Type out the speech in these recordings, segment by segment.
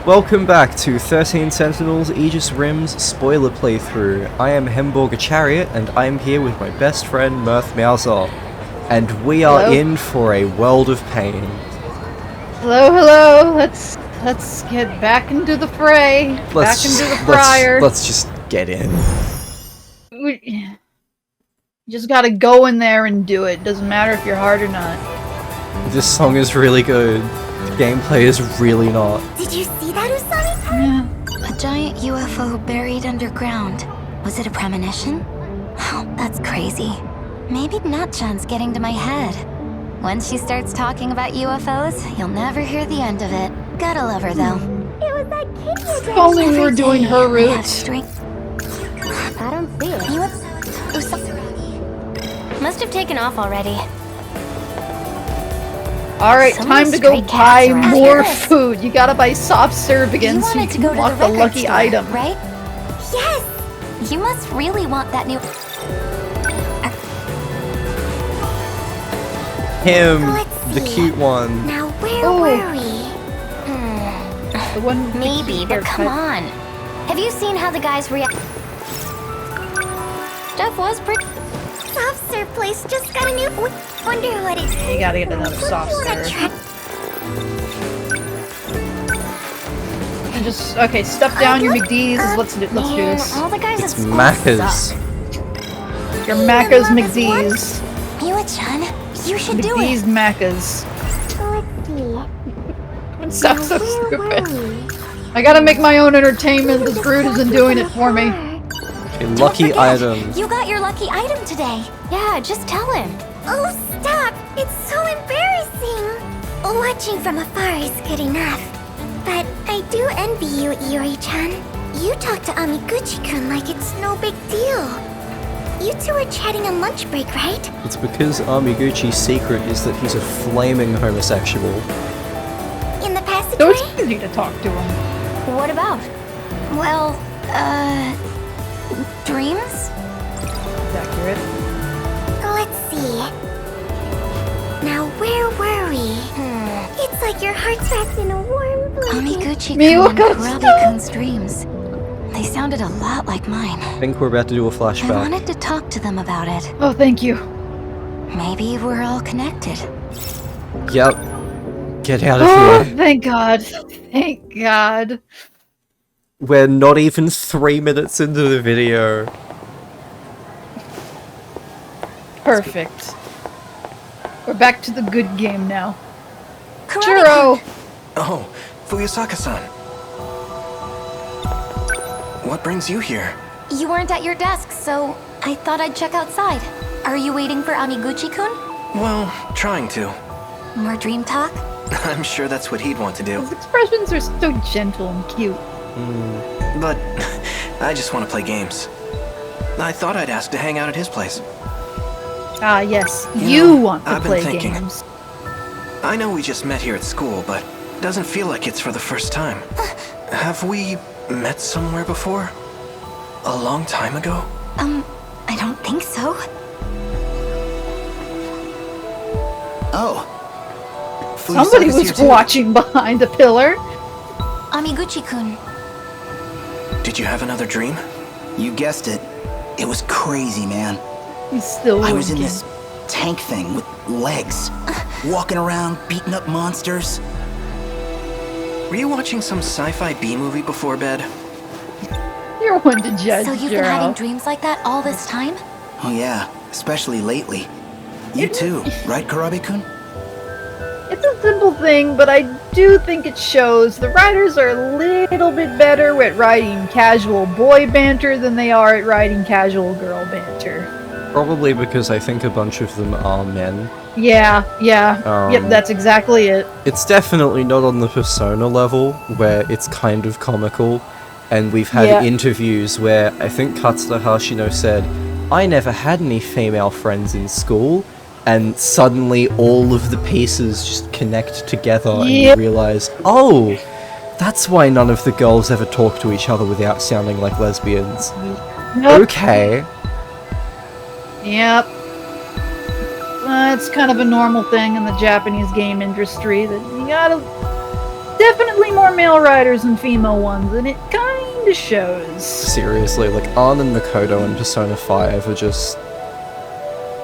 Welcome back to 13 Sentinels Aegis Rim's spoiler playthrough. I am Hemborger Chariot, and I am here with my best friend Mirth Meowsol. And we are in for a world of pain. Hello. Let's get back into the fray. Back into the fryer. Let's just get in. We just gotta go in there and do it. Doesn't matter if you're hard or not. This song is really good. The gameplay is really not. Did you see that, Usami? Yeah. A giant UFO buried underground. Was it a premonition? Oh, that's crazy. Maybe Natchan's getting to my head. Once she starts talking about UFOs, you'll never hear the end of it. Gotta love her, though. It was that kid If only we were doing her route. I don't see it. Must have taken off already. Alright, time to go buy more food. You gotta buy soft serve again so you can unlock the lucky item. Right? Yes! You must really want that new... Him, the cute one. Now where were we? The one with Maybe, but come on. Have you seen how the guys react? Stuff was pretty... Soft serve place just got a new... Wonder what it... You gotta get another soft serve. And just, okay, stuff down your McD's. Let's do this. All the guys It's at school Macca's. suck. Your Macca's McD's. Miwa-chan, you should do McD's it. Macca's. It sounds so Where were stupid. I gotta make my own entertainment. This Groot isn't doing it for me. A lucky item. You got your lucky item today. Yeah, just tell him. Oh, stop! It's so embarrassing! Watching from afar is good enough. But I do envy you, Iori-chan. You talk to Amiguchi-kun like it's no big deal. You two are chatting on lunch break, right? It's because Amiguchi's secret is that he's a flaming homosexual. In the passageway? So it's easy to talk to him. What about? Well, dreams? That's accurate. Let's see. Now, where were we? It's like your heart's wrapped in a warm blanket. Amiguchi-kun and Kurabe-kun's dreams. They sounded a lot like mine. I think we're about to do a flashback. I wanted to talk to them about it. Oh, thank you. Maybe we're all connected. Yep. Get out of here. Thank God. Thank God. We're not even 3 minutes into the video. Perfect. We're back to the good game now. Kurabe-kun! Churro! Oh, Fuyusaka-san. What brings you here? You weren't at your desk, so I thought I'd check outside. Are you waiting for Amiguchi-kun? Well, trying to. More dream talk? I'm sure that's what he'd want to do. His expressions are so gentle and cute. But I just want to play games. I thought I'd ask to hang out at his place. Ah, yes. You You know, want to I've been play thinking. games. I know we just met here at school, but it doesn't feel like it's for the first time. Have we met somewhere before? A long time ago? I don't think so. Oh. Somebody Fuyusaka's was here too. watching behind a pillar. Amiguchi-kun. Did you have another dream? You guessed it. It was crazy, man. He's still I was in winking. this tank thing with legs, walking around, beating up monsters. Were you watching some sci-fi B-movie before bed? You're one to judge, So you've been having Juro. dreams like that all this time? Oh yeah, especially lately. You too, right, Kurabe-kun? It's a simple thing, but I do think it shows the writers are a little bit better at writing casual boy banter than they are at writing casual girl banter. Probably because I think a bunch of them are men. Yeah. Yep, that's exactly it. It's definitely not on the Persona level, where it's kind of comical, and we've had interviews where I think Katsuta Hashino said, I never had any female friends in school, and suddenly all of the pieces just connect together and you realize, oh, that's why none of the girls ever talk to each other without sounding like lesbians. Okay. Yep. It's kind of a normal thing in the Japanese game industry that you gotta definitely more male writers than female ones, and it kind of shows. Seriously, like, Ann and Makoto in Persona 5 are just...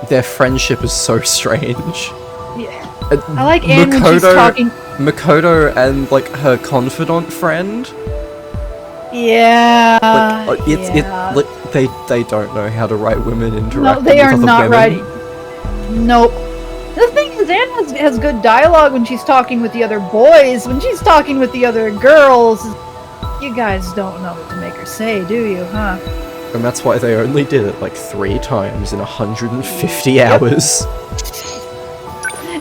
Their friendship is so strange. Yeah. I like Ann when she's talking... Makoto and, like, her confidant friend. Yeah. They don't know how to write women interacting No, they are with other not women. writing. Nope. The thing is, Anne has good dialogue when she's talking with the other boys. When she's talking with the other girls, you guys don't know what to make her say, do you, huh? And that's why they only did it like 3 times in 150 hours.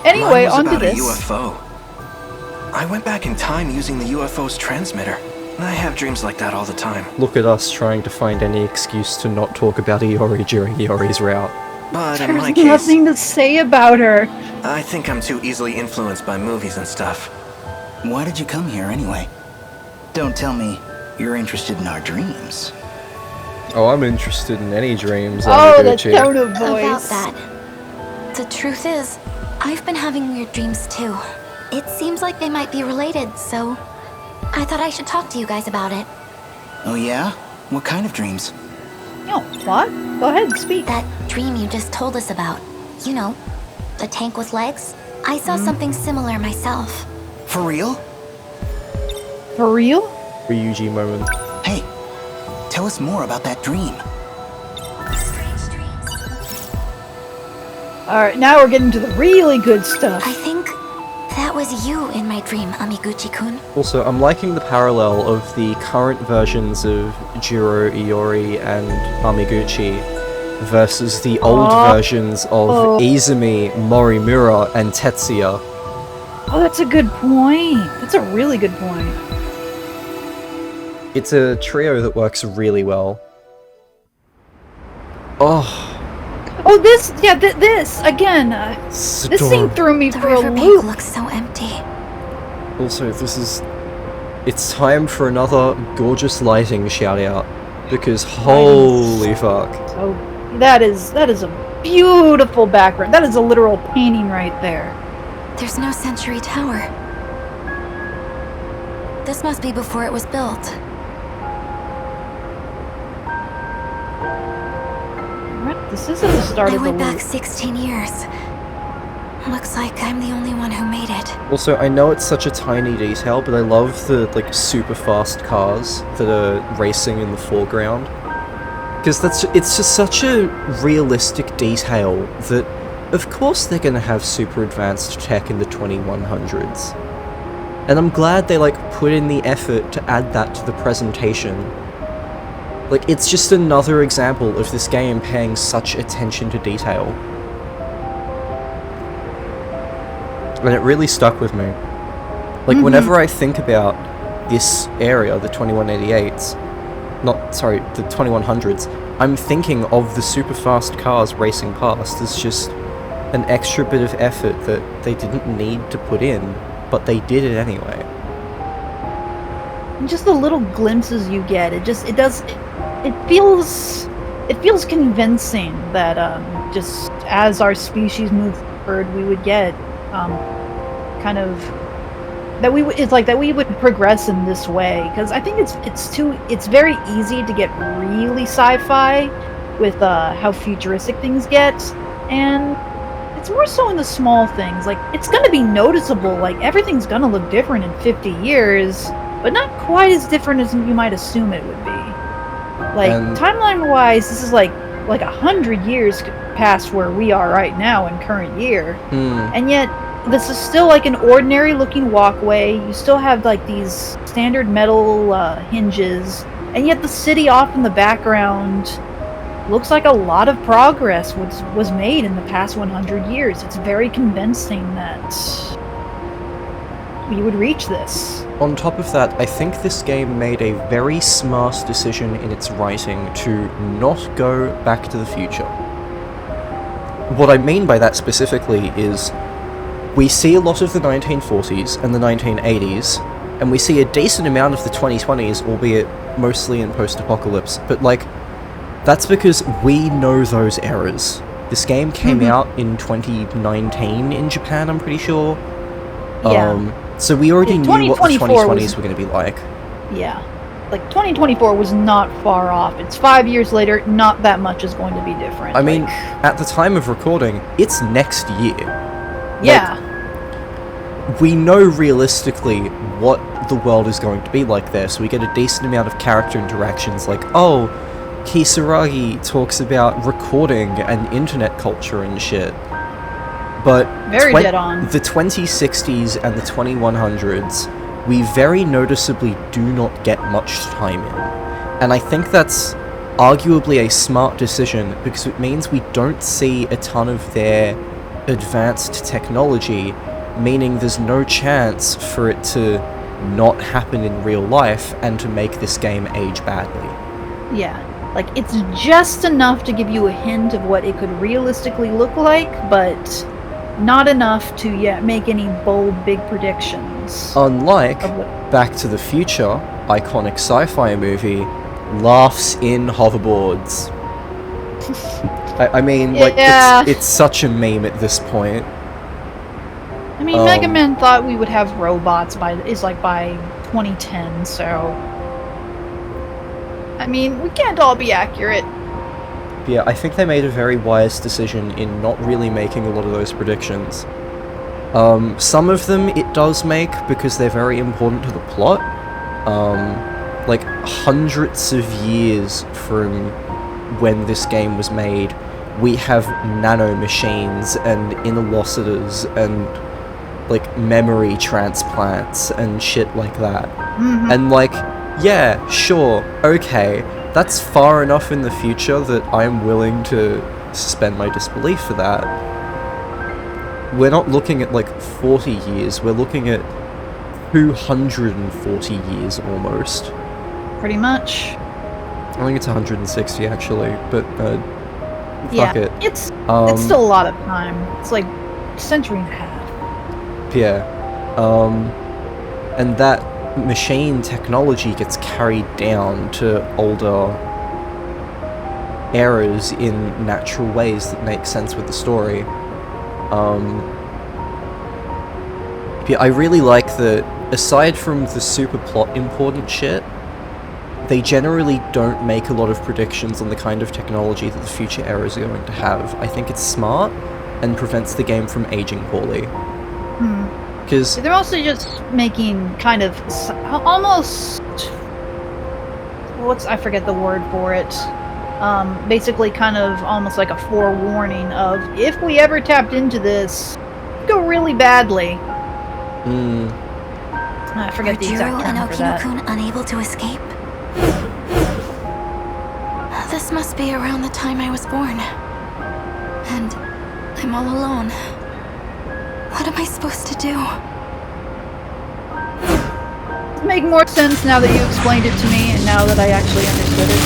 Anyway, Mine was onto about this. A UFO. I went back in time using the UFO's transmitter. I have dreams like that all the time. Look at us trying to find any excuse to not talk about Iori during Iori's route. But in my There's case, nothing to say about her. I think I'm too easily influenced by movies and stuff. Why did you come here anyway? Don't tell me you're interested in our dreams. Oh, I'm interested in any dreams. Oh, the Amaguchi. tone of About voice. that. The truth is, I've been having weird dreams too. It seems like they might be related, so I thought I should talk to you guys about it. Oh yeah? What kind of dreams? No, what? Go ahead, speak. That dream you just told us about. You know, the tank with legs? I saw something similar myself. For real? For real? Ryuji moment. Hey, tell us more about that dream. Alright, now we're getting to the really good stuff. I think that was you in my dream, Amiguchi-kun. Also, I'm liking the parallel of the current versions of Jiro, Iori, and Amiguchi versus the old versions of Izumi, Morimura, and Tetsuya. Oh, that's a good point. That's a really good point. It's a trio that works really well. Oh, Oh, this, again, it's this scene adorable. threw me The for a riverbank loop. looks so empty. Also, it's time for another gorgeous lighting shout out, because holy fuck. So, that is a beautiful background. That is a literal painting right there. There's no Century Tower. This must be before it was built. This isn't the start I of the went back loop. 16 years. Looks like I'm the only one who made it. Also, I know it's such a tiny detail, but I love the, like, super fast cars that are racing in the foreground. Because it's just such a realistic detail that, of course they're gonna have super advanced tech in the 2100s. And I'm glad they, like, put in the effort to add that to the presentation. Like, it's just another example of this game paying such attention to detail. And it really stuck with me. Like, whenever I think about this area, the 2188s, the 2100s, I'm thinking of the super fast cars racing past as just an extra bit of effort that they didn't need to put in, but they did it anyway. And just the little glimpses you get, it feels convincing that just as our species moves forward, we would get that we would progress in this way, because I think it's very easy to get really sci-fi with how futuristic things get, and it's more so in the small things. Like, it's gonna be noticeable, like everything's gonna look different in 50 years, but not quite as different as you might assume it would be. Like, timeline-wise, this is like 100 years past where we are right now in current year. And yet, this is still like an ordinary-looking walkway. You still have like these standard metal hinges, and yet the city off in the background looks like a lot of progress was made in the past 100 years. It's very convincing that we would reach this. On top of that, I think this game made a very smart decision in its writing to not go back to the future. What I mean by that specifically is, we see a lot of the 1940s and the 1980s, and we see a decent amount of the 2020s, albeit mostly in post-apocalypse, but like, that's because we know those eras. This game came out in 2019 in Japan, I'm pretty sure. Yeah. So we already Yeah, knew what the 2024 2020s were going to be like. Yeah. Like, 2024 was not far off. It's 5 years later, not that much is going to be different. I mean, at the time of recording, it's next year. yeah. We know realistically what the world is going to be like there, so we get a decent amount of character interactions, like, oh, Kisaragi talks about recording and internet culture and shit. But Very dead on. the 2060s and the 2100s, we very noticeably do not get much time in. And I think that's arguably a smart decision, because it means we don't see a ton of their advanced technology, meaning there's no chance for it to not happen in real life and to make this game age badly. Yeah. Like, it's just enough to give you a hint of what it could realistically look like, but not enough to yet make any bold, big predictions. Unlike of what- Back to the Future, iconic sci-fi movie, laughs in hoverboards. I mean, like, Yeah. it's such a meme at this point. I mean, Mega Man thought we would have robots by 2010, so... I mean, we can't all be accurate. Yeah, I think they made a very wise decision in not really making a lot of those predictions. Some of them it does make because they're very important to the plot. Like, hundreds of years from when this game was made, we have nano-machines and interlocutors and, like, memory transplants and shit like that. Mm-hmm. And, like, yeah, sure, okay, that's far enough in the future that I'm willing to suspend my disbelief for that. We're not looking at, like, 40 years, we're looking at 240 years almost. Pretty much. I think it's 160 actually, but Yeah, fuck it. it's still a lot of time. It's like a century and a half. Yeah. And that machine technology gets carried down to older eras in natural ways that make sense with the story. Yeah, I really like that, aside from the super plot important shit, they generally don't make a lot of predictions on the kind of technology that the future eras are going to have. I think it's smart and prevents the game from aging poorly. Because They're also just making kind of almost... I forget the word for it. Basically kind of almost like a forewarning of, if we ever tapped into this, it'd go really badly. I forget the exact term for that. Okino-kun unable to escape? This must be around the time I was born. And I'm all alone. What am I supposed to do? It'd make more sense now that you explained it to me and now that I actually understood it.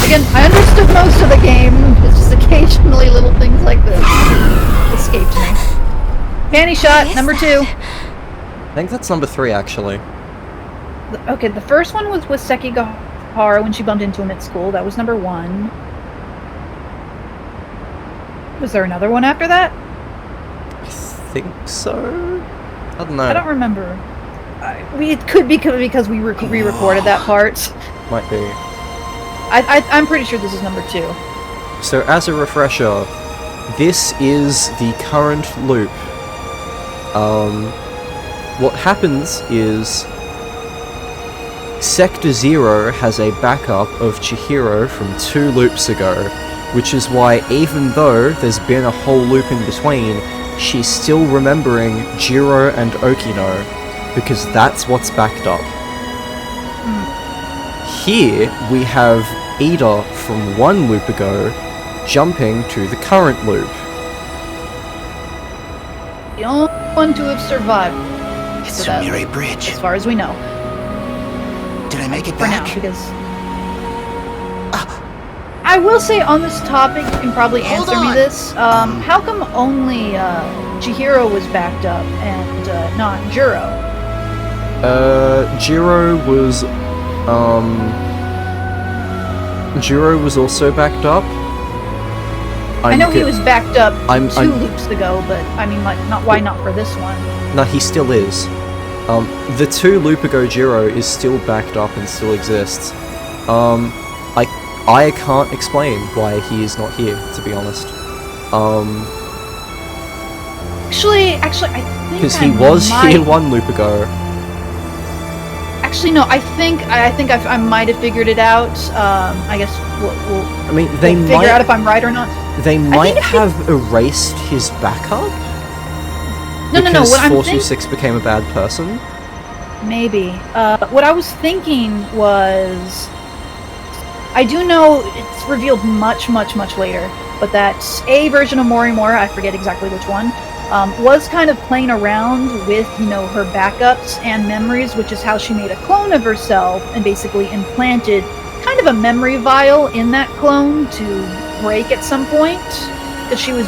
Again, I understood most of the game, it's just occasionally little things like this escaped me. Panty shot, number 2. I think that's number 3 actually. Okay, the first one was with Sekigahara when she bumped into him at school. That was number 1. Was there another one after that? I think so? I don't know. I don't remember. It could be because we re-recorded that part. Might be. I'm pretty sure this is number 2. So as a refresher, this is the current loop. What happens is Sector 0 has a backup of Chihiro from 2 loops ago, which is why even though there's been a whole loop in between, she's still remembering Jiro and Okino, because that's what's backed up. Here we have Ida from 1 loop ago jumping to the current loop. The only one to have survived. It's So that- Sumire Bridge. As far as we know. Did I make it For now, back? because... I will say on this topic, you can probably Hold answer me on. this. How come only Chihiro was backed up and not Jiro? Jiro was also backed up. I know he was backed up I'm- 2 loops ago, but I mean, like, why not for this one? No, he still is. The 2 loop ago Jiro is still backed up and still exists. I can't explain why he is not here, to be honest. Actually, I think Because he was here 1 loop ago. Actually, no. I think I might have figured it out. I guess we'll I mean, they we'll might figure out if I'm right or not. They might have erased his backup. No. Because What I'm 426 became a bad person. Maybe. What I was thinking was, I do know it's revealed much later, but that a version of Morimura, I forget exactly which one, was kind of playing around with, her backups and memories, which is how she made a clone of herself and basically implanted kind of a memory vial in that clone to break at some point, because she was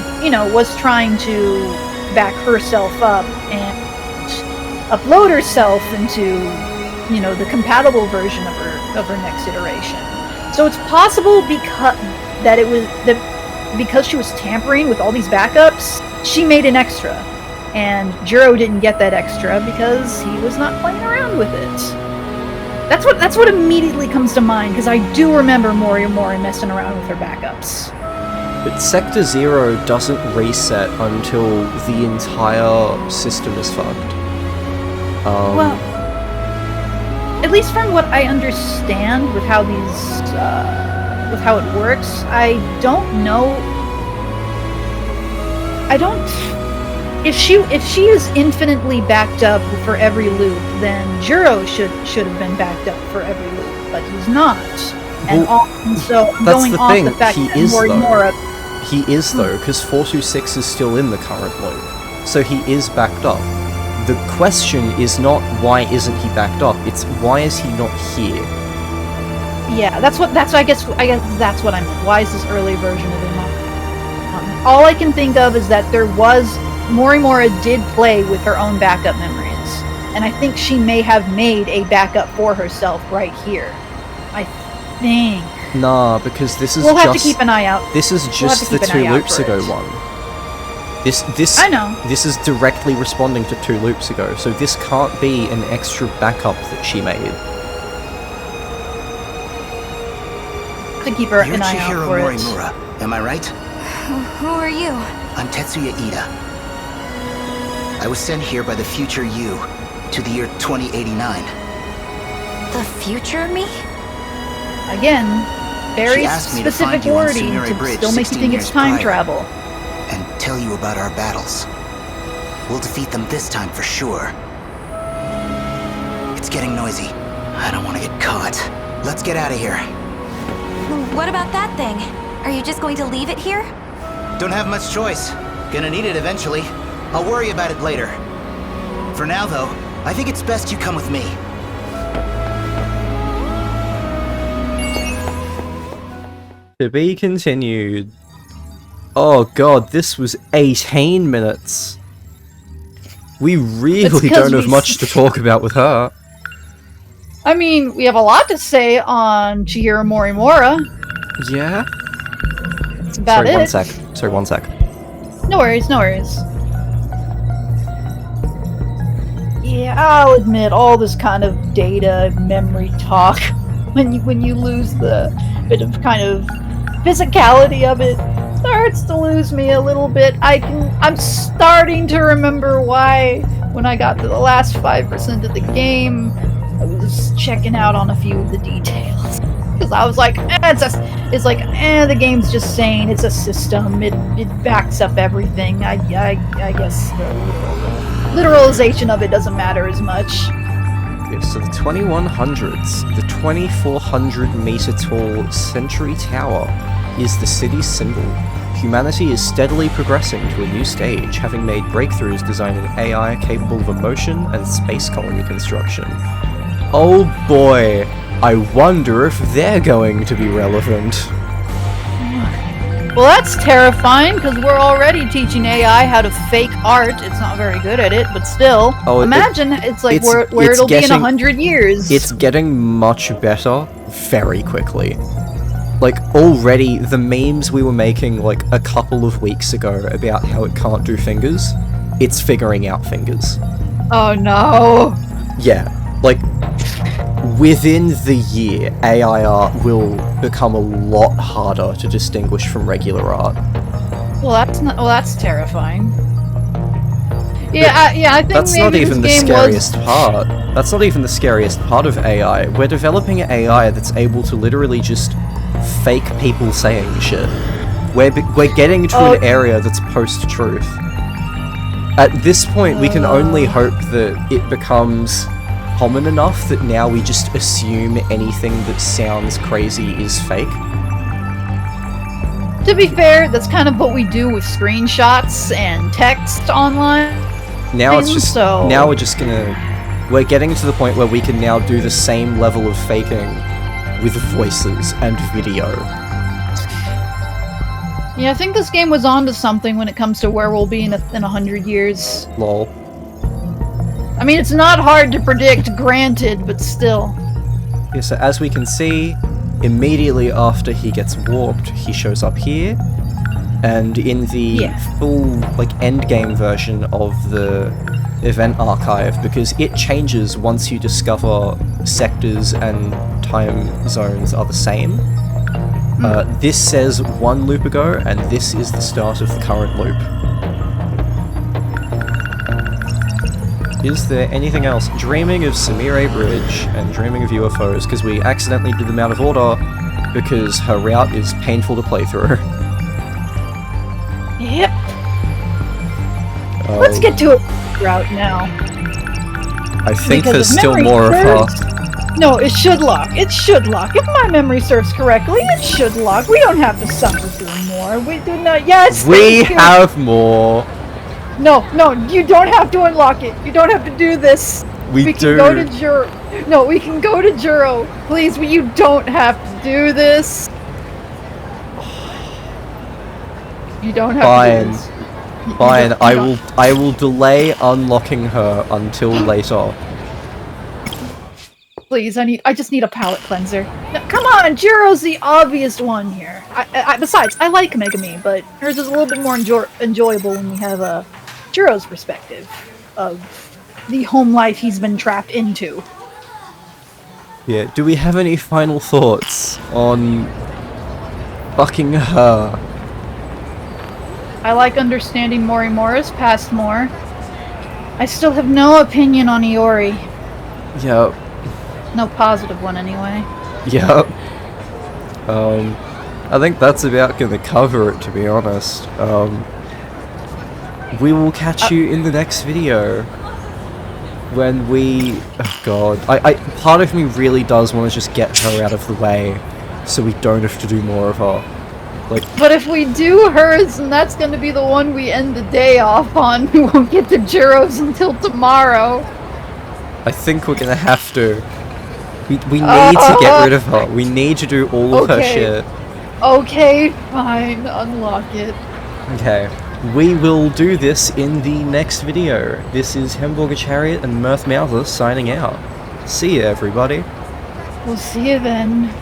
trying to back herself up and upload herself into, the compatible version of her next iteration. So it's possible because she was tampering with all these backups, she made an extra, and Jiro didn't get that extra because he was not playing around with it. That's what immediately comes to mind, because I do remember Mori messing around with her backups. But Sector 0 doesn't reset until the entire system is fucked. Well, at least from what I understand with how with how it works, I don't know. If she is infinitely backed up for every loop, then Jiro should have been backed up for every loop, but he's not. And so I'm going off the fact that Morimura. He is though, because 426 is still in the current loop, so he is backed up. The question is not why isn't he backed up, it's why is he not here? Yeah, I guess that's what I meant. Why is this early version of him not? All I can think of is that Morimura did play with her own backup memories, and I think she may have made a backup for herself right here. I think. Nah, because this is we'll have to keep an eye out. This is just the 2 loops ago one. This I know. This is directly responding to 2 loops ago, so this can't be an extra backup that she made. To keep an eye out for it. Morimura, am I right? Who are you? I'm Tetsuya Ida. I was sent here by the future you to the year 2089. The future me? Again, very specific specific wording to still make you think it's time travel. And tell you about our battles. We'll defeat them this time for sure. It's getting noisy. I don't want to get caught. Let's get out of here. What about that thing? Are you just going to leave it here? Don't have much choice. Gonna need it eventually. I'll worry about it later. For now, though, I think it's best you come with me. To be continued. Oh god, this was 18 minutes. We really don't have much to talk about with her. I mean, we have a lot to say on Chihiro Morimura. Yeah? That's about it. Sorry, one sec. No worries. Yeah, I'll admit, all this kind of data memory talk, when you lose the bit of kind of physicality of it, starts to lose me a little bit. I'm starting to remember why, when I got to the last 5% of the game, I was checking out on a few of the details. Because I was like, the game's just saying it's a system, it backs up everything. I guess the literalization of it doesn't matter as much. Okay, so the 2100s, the 2400 meter tall Century Tower is the city's symbol. Humanity is steadily progressing to a new stage, having made breakthroughs designing AI capable of emotion and space colony construction. Oh boy, I wonder if they're going to be relevant. Well, that's terrifying, because we're already teaching AI how to fake art. It's not very good at it, but still. Oh, imagine where it'll be in 100 years. It's getting much better very quickly. Like, already, the memes we were making, like, a couple of weeks ago about how it can't do fingers, it's figuring out fingers. Oh no. Yeah, like, within the year, AI art will become a lot harder to distinguish from regular art. Well, that's terrifying. Yeah, I think that's maybe not even the this game scariest part. That's not even the scariest part of AI. We're developing an AI that's able to literally just fake people saying shit. We're getting to an area that's post-truth. At this point, we can only hope that it becomes common enough that now we just assume anything that sounds crazy is fake. To be fair, that's kind of what we do with screenshots and text online. Now we're getting to the point where we can now do the same level of faking with voices and video. Yeah, I think this game was onto something when it comes to where we'll be in 100 years. Lol. I mean, it's not hard to predict, granted, but still. Yeah, so as we can see, immediately after he gets warped, he shows up here, and in the full, like, endgame version of the event archive, because it changes once you discover sectors and time zones are the same. This says 1 loop ago, and this is the start of the current loop. Is there anything else? Dreaming of Sumire Bridge and dreaming of UFOs, because we accidentally did them out of order, because her route is painful to play through. Yep. Let's get to a route now. I think Because there's if still memory more of her. No, it should lock. It should lock. If my memory serves correctly, it should lock. We don't have to suffer through more. We do not. Yes. We thank you. have more. No, you don't have to unlock it. You don't have to do this. We can do. go to Juro. No, we can go to Juro. Please, you don't have to do this. You don't have to do this. Fine, I will delay unlocking her until later. Please, I just need a palate cleanser. No, come on, Juro's the obvious one here. Besides, I like Megami, but hers is a little bit more enjoyable when we have Juro's perspective of the home life he's been trapped into. Yeah, do we have any final thoughts on fucking her? I like understanding Mori Morris past more. I still have no opinion on Iori. Yep. No positive one, anyway. Yep. I think that's about gonna cover it, to be honest. We will catch you in the next video. When we... Oh god. Part of me really does want to just get her out of the way, so we don't have to do more of her. Like, but if we do hers, and that's going to be the one we end the day off on, we won't get to Juro's until tomorrow. I think we're gonna have to. We need to get rid of her. We need to do all of her shit. Okay, fine. Unlock it. Okay. We will do this in the next video. This is Hamburger Chariot and Mirth Mouther signing out. See ya, everybody. We'll see you then.